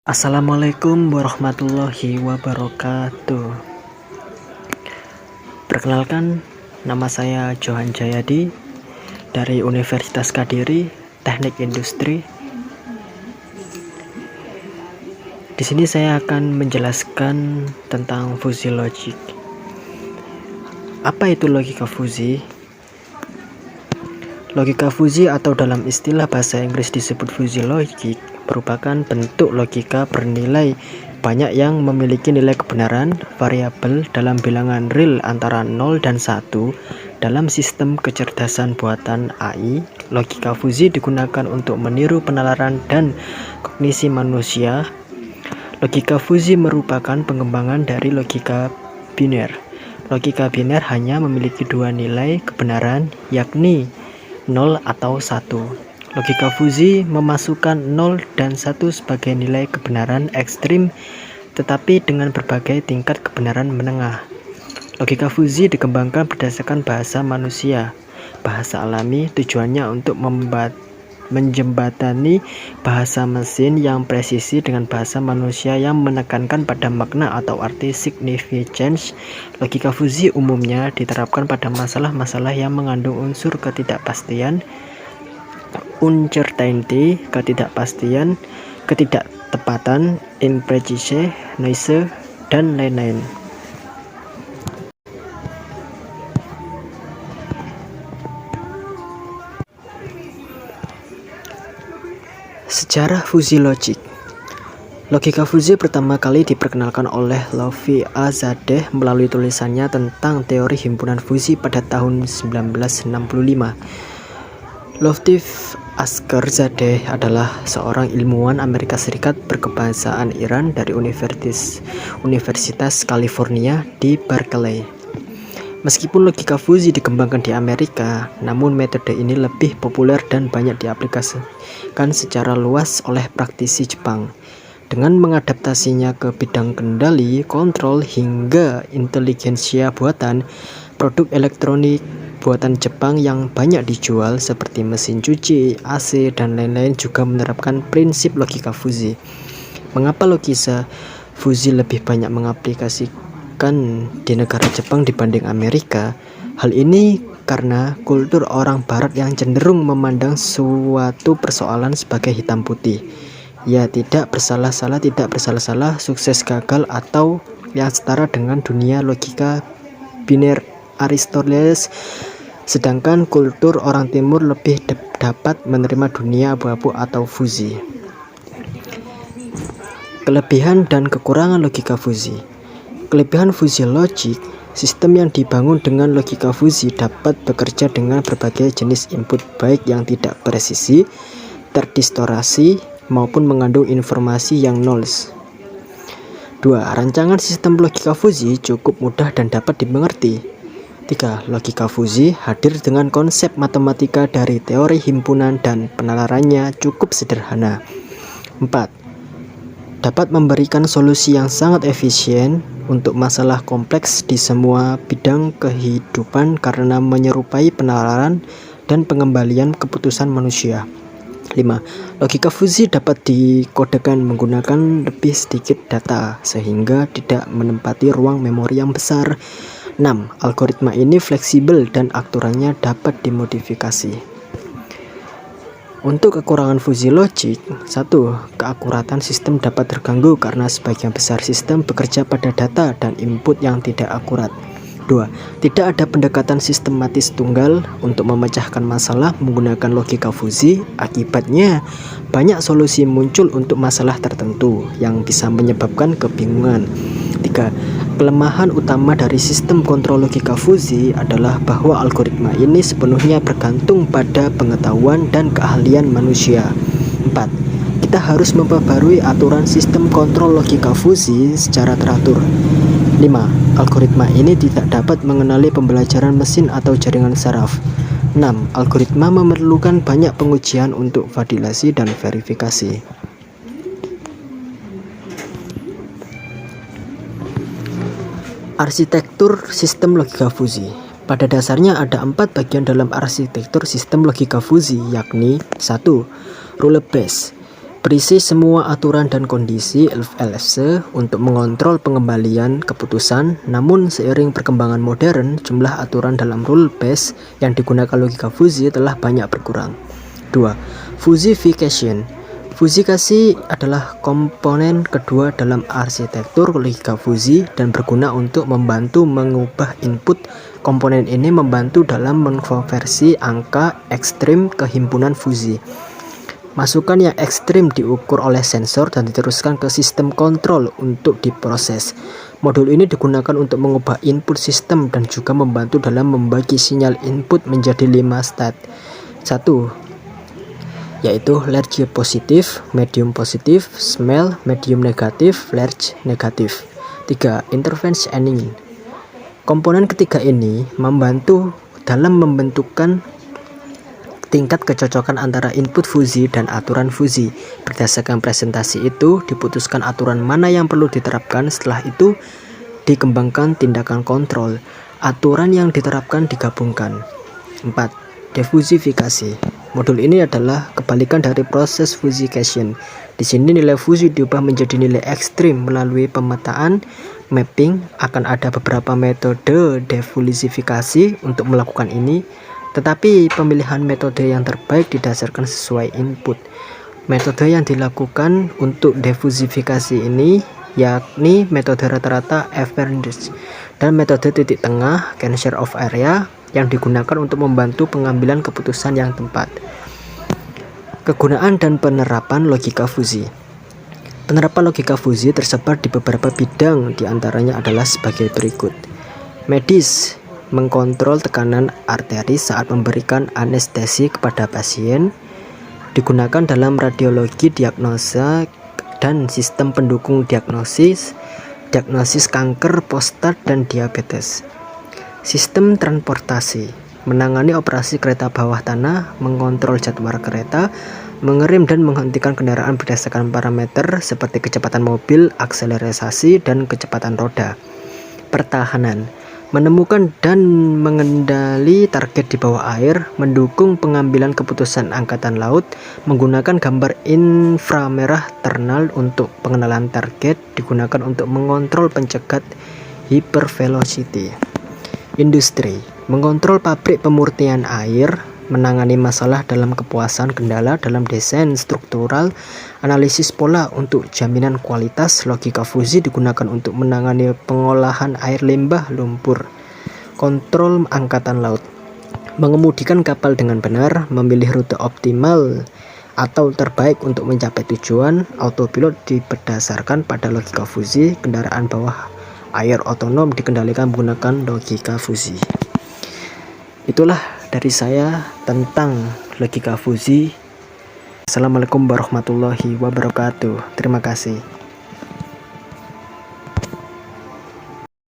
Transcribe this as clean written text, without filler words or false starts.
Assalamualaikum warahmatullahi wabarakatuh. Perkenalkan, nama saya Johan Jayadi dari Universitas Kadiri, Teknik Industri. Di sini saya akan menjelaskan tentang fusi logik. Apa itu logika fusi? Logika fusi atau dalam istilah bahasa Inggris disebut fusi logik merupakan bentuk logika bernilai banyak yang memiliki nilai kebenaran variabel dalam bilangan real antara 0 dan 1 dalam sistem kecerdasan buatan AI. Logika fusi digunakan untuk meniru penalaran dan kognisi manusia. Logika fusi merupakan pengembangan dari logika biner. Logika biner hanya memiliki dua nilai kebenaran, yakni 0 atau 1. Logika fusi memasukkan 0 dan 1 sebagai nilai kebenaran ekstrim, tetapi dengan berbagai tingkat kebenaran menengah. Logika fusi dikembangkan berdasarkan bahasa manusia, bahasa alami, tujuannya untuk menjembatani bahasa mesin yang presisi dengan bahasa manusia yang menekankan pada makna atau arti significance. Logika fusi umumnya diterapkan pada masalah-masalah yang mengandung unsur ketidakpastian, uncertainty, ketidakpastian, ketidaktepatan, imprecise, noise, dan lain-lain. Sejarah fusi logik. Logika fusi pertama kali diperkenalkan oleh Lotfi Zadeh melalui tulisannya tentang teori himpunan fusi pada tahun 1965. Lotfi Zadeh adalah seorang ilmuwan Amerika Serikat berkebangsaan Iran dari Universitas California di Berkeley. Meskipun logika fusi dikembangkan di Amerika, namun metode ini lebih populer dan banyak diaplikasikan secara luas oleh praktisi Jepang. Dengan mengadaptasinya ke bidang kendali, kontrol, hingga intelijensia buatan, produk elektronik buatan Jepang yang banyak dijual seperti mesin cuci, AC, dan lain-lain juga menerapkan prinsip logika fusi. Mengapa logika fusi lebih banyak mengaplikasikan di negara Jepang dibanding Amerika? Hal ini karena kultur orang barat yang cenderung memandang suatu persoalan sebagai hitam putih. Ya, tidak bersalah-salah, sukses gagal, atau yang setara dengan dunia logika biner Aristoteles. Sedangkan kultur orang timur lebih dapat menerima dunia abu-abu atau fusi. Kelebihan dan kekurangan logika fusi. Kelebihan fusi logik, sistem yang dibangun dengan logika fusi dapat bekerja dengan berbagai jenis input baik yang tidak presisi, terdistorsi, maupun mengandung informasi yang noise. 2. Rancangan sistem logika fusi cukup mudah dan dapat dimengerti. 3. Logika fusi hadir dengan konsep matematika dari teori himpunan dan penalarannya cukup sederhana. 4. Dapat memberikan solusi yang sangat efisien untuk masalah kompleks di semua bidang kehidupan karena menyerupai penalaran dan pengembalian keputusan manusia. 5. Logika fusi dapat dikodekan menggunakan lebih sedikit data sehingga tidak menempati ruang memori yang besar. 6. Algoritma ini fleksibel dan aturannya dapat dimodifikasi. Untuk kekurangan fusi logik, 1. Keakuratan sistem dapat terganggu karena sebagian besar sistem bekerja pada data dan input yang tidak akurat. 2. Tidak ada pendekatan sistematis tunggal untuk memecahkan masalah menggunakan logika fusi. Akibatnya, banyak solusi muncul untuk masalah tertentu yang bisa menyebabkan kebingungan. 3. Kelemahan utama dari sistem kontrol logika fusi adalah bahwa algoritma ini sepenuhnya bergantung pada pengetahuan dan keahlian manusia. 4. Kita harus memperbarui aturan sistem kontrol logika fusi secara teratur. 5. Algoritma ini tidak dapat mengenali pembelajaran mesin atau jaringan saraf. 6. Algoritma memerlukan banyak pengujian untuk validasi dan verifikasi. Arsitektur sistem logika fusi. Pada dasarnya ada 4 bagian dalam arsitektur sistem logika fusi, yakni 1. Rule base. berisi semua aturan dan kondisi LFC untuk mengontrol pengembalian keputusan. Namun seiring perkembangan modern, jumlah aturan dalam rule base yang digunakan logika fuzzy telah banyak berkurang. 2. Fuzzification. Fuzzifikasi adalah komponen kedua dalam arsitektur logika fuzzy dan berguna untuk membantu mengubah input. Komponen ini membantu dalam mengkonversi angka ekstrim ke himpunan fuzzy. Masukan yang ekstrim diukur oleh sensor dan diteruskan ke sistem kontrol untuk diproses. Modul ini digunakan untuk mengubah input sistem dan juga membantu dalam membagi sinyal input menjadi 5 state. 1. Yaitu large positif, medium positif, small, medium negatif, large negatif. 3. Interference ending. Komponen ketiga ini membantu dalam membentukkan tingkat kecocokan antara input fuzzy dan aturan fuzzy. Berdasarkan presentasi itu, diputuskan aturan mana yang perlu diterapkan. Setelah itu, dikembangkan tindakan kontrol. Aturan yang diterapkan digabungkan. 4. Defuzzifikasi. Modul ini adalah kebalikan dari proses fuzzification. Di sini nilai fuzzy diubah menjadi nilai ekstrim melalui pemetaan mapping. Akan ada beberapa metode defuzzifikasi untuk melakukan ini, tetapi pemilihan metode yang terbaik didasarkan sesuai input. Metode yang dilakukan untuk defuzzifikasi ini yakni metode rata-rata average dan metode titik tengah center of area yang digunakan untuk membantu pengambilan keputusan yang tepat. Kegunaan dan penerapan logika fuzzy. Penerapan logika fuzzy tersebar di beberapa bidang, diantaranya adalah sebagai berikut. Medis, mengkontrol tekanan arteri saat memberikan anestesi kepada pasien. Digunakan dalam radiologi, diagnosa dan sistem pendukung diagnosis kanker prostat dan diabetes. Sistem transportasi, menangani operasi kereta bawah tanah, mengontrol jadwal kereta, mengerem dan menghentikan kendaraan berdasarkan parameter seperti kecepatan mobil, akselerasi, dan kecepatan roda. Pertahanan, menemukan dan mengendali target di bawah air, mendukung pengambilan keputusan angkatan laut, menggunakan gambar inframerah thermal untuk pengenalan target, digunakan untuk mengontrol pencegat hypervelocity. Industri, mengontrol pabrik pemurnian air, menangani masalah dalam kepuasan kendala dalam desain struktural, analisis pola untuk jaminan kualitas. Logika fuzzy digunakan untuk menangani pengolahan air limbah lumpur. Kontrol angkatan laut, mengemudikan kapal dengan benar, memilih rute optimal atau terbaik untuk mencapai tujuan. Autopilot berdasarkan pada logika fuzzy. Kendaraan bawah air otonom dikendalikan menggunakan logika fuzzy. Itulah dari saya tentang logika fuzzy. Assalamualaikum warahmatullahi wabarakatuh. Terima kasih.